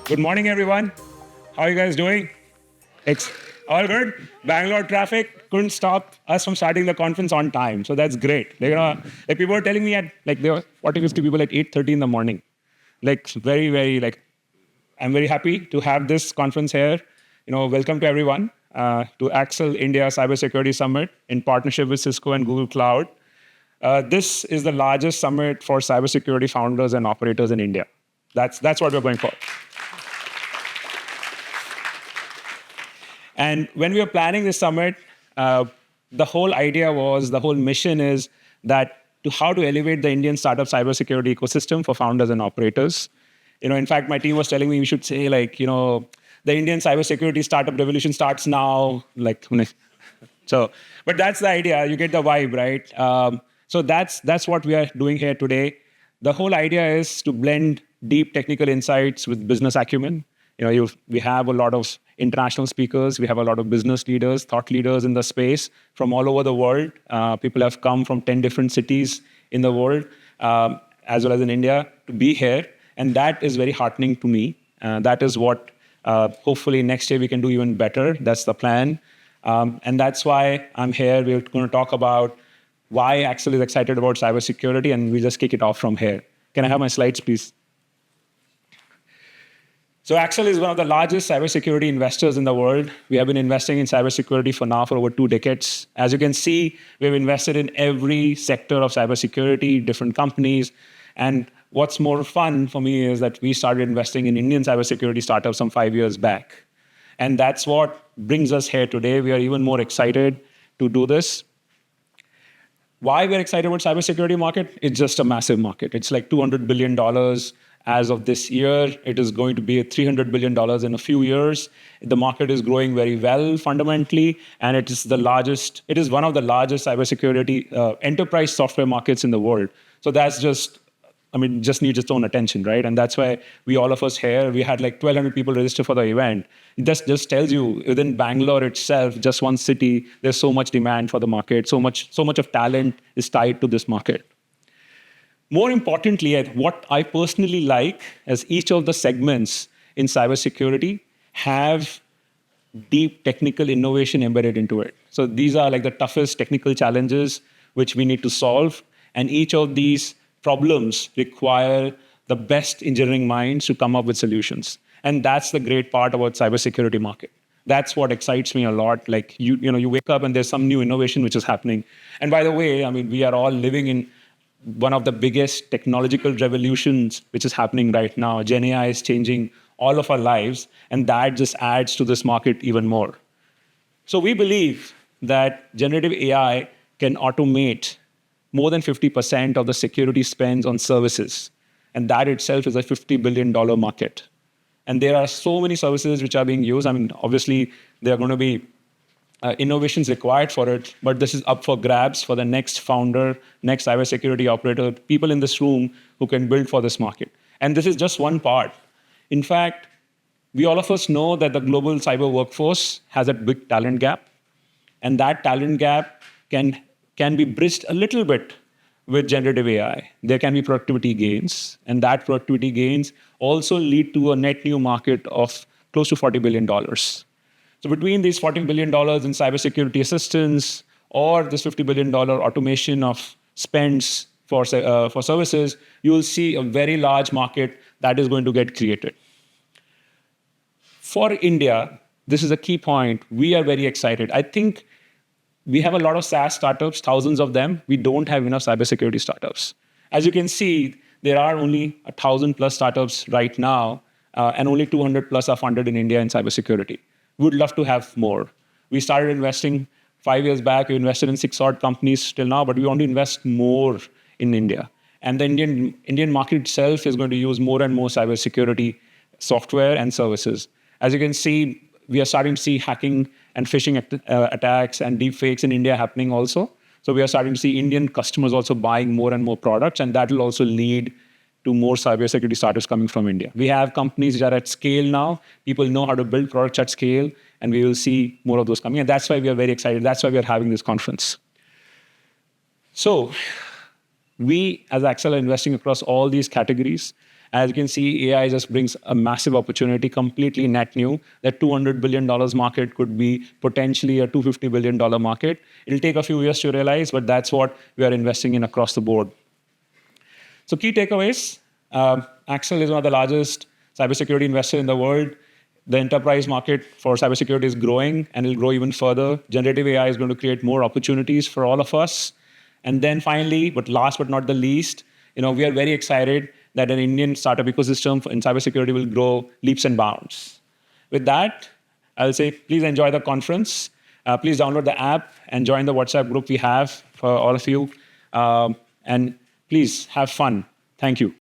Good morning, everyone. How are you guys doing? Ex- All good? Bangalore traffic couldn't stop us from starting the conference on time. So that's great. Like people were telling me at like there were 40, 50 people at 8:30 in the morning. Like very, very like I'm very happy to have this conference here. Welcome to everyone to Accel India Cybersecurity Summit in partnership with Cisco and Google Cloud. This is the largest summit for cybersecurity founders and operators in India. That's what we're going for. And when we were planning this summit, the whole mission is that how to elevate the Indian startup cybersecurity ecosystem for founders and operators. In fact, my team was telling me we should say the Indian cybersecurity startup revolution starts now. So, but that's the idea. You get the vibe, right? So that's what we are doing here today. The whole idea is to blend deep technical insights with business acumen. We have a lot of international speakers. We have a lot of business leaders, thought leaders in the space from all over the world. People have come from 10 different cities in the world, as well as in India, to be here. And that is very heartening to me. That is what hopefully next year we can do even better. That's the plan. And that's why I'm here. We're going to talk about why Accel is excited about cybersecurity, and we'll just kick it off from here. Can I have my slides, please? So Accel is one of the largest cybersecurity investors in the world. We have been investing in cybersecurity for over 2 decades. As you can see, we've invested in every sector of cybersecurity, different companies. And what's more fun for me is that we started investing in Indian cybersecurity startups some 5 years back. And that's what brings us here today. We are even more excited to do this. Why we're excited about cybersecurity market? It's just a massive market. It's like $200 billion as of this year. It is going to be $300 billion in a few years. The market is growing very well fundamentally, and it is one of the largest cybersecurity enterprise software markets in the world. So that's just needs its own attention, right? And that's why all of us here, we had like 1,200 people register for the event. It just tells you within Bangalore itself, just one city, there's so much demand for the market, so much of talent is tied to this market. More importantly, what I personally like is each of the segments in cybersecurity have deep technical innovation embedded into it. So these are like the toughest technical challenges which we need to solve. And each of these problems require the best engineering minds to come up with solutions. And that's the great part about cybersecurity market. That's what excites me a lot. Like you wake up and there's some new innovation which is happening. And by the way, we are all living in one of the biggest technological revolutions which is happening right now. Gen AI is changing all of our lives, and that just adds to this market even more. So we believe that generative AI can automate more than 50% of the security spends on services. And that itself is a $50 billion market. And there are so many services which are being used. Obviously, there are going to be innovations required for it, but this is up for grabs for the next founder, next cybersecurity operator, people in this room who can build for this market. And this is just one part. In fact, all of us know that the global cyber workforce has a big talent gap, and that talent gap can be bridged a little bit with generative AI. There can be productivity gains, and that productivity gains also lead to a net new market of close to $40 billion. So between these $40 billion in cybersecurity assistance or this $50 billion automation of spends for services, you will see a very large market that is going to get created. For India, this is a key point. We are very excited. I think we have a lot of SaaS startups, thousands of them. We don't have enough cybersecurity startups. As you can see, there are only 1,000 plus startups right now, and only 200 plus are funded in India in cybersecurity. We would love to have more. We started investing 5 years back. We invested in 6 odd companies till now, but we want to invest more in India. And the Indian market itself is going to use more and more cybersecurity software and services. As you can see, we are starting to see hacking and phishing attacks and deepfakes in India happening also. So we are starting to see Indian customers also buying more and more products, and that will also lead to more cybersecurity startups coming from India. We have companies which are at scale now. People know how to build products at scale, and we will see more of those coming. And that's why we are very excited. That's why we are having this conference. So we, as Accel, are investing across all these categories. As you can see, AI just brings a massive opportunity, completely net new. That $200 billion market could be potentially a $250 billion market. It'll take a few years to realize, but that's what we are investing in across the board. So key takeaways, Accel is one of the largest cybersecurity investors in the world. The enterprise market for cybersecurity is growing and will grow even further. Generative AI is going to create more opportunities for all of us. And then finally, but last but not the least, we are very excited that an Indian startup ecosystem in cybersecurity will grow leaps and bounds. With that, I'll say please enjoy the conference. Please download the app and join the WhatsApp group we have for all of you. And please have fun. Thank you.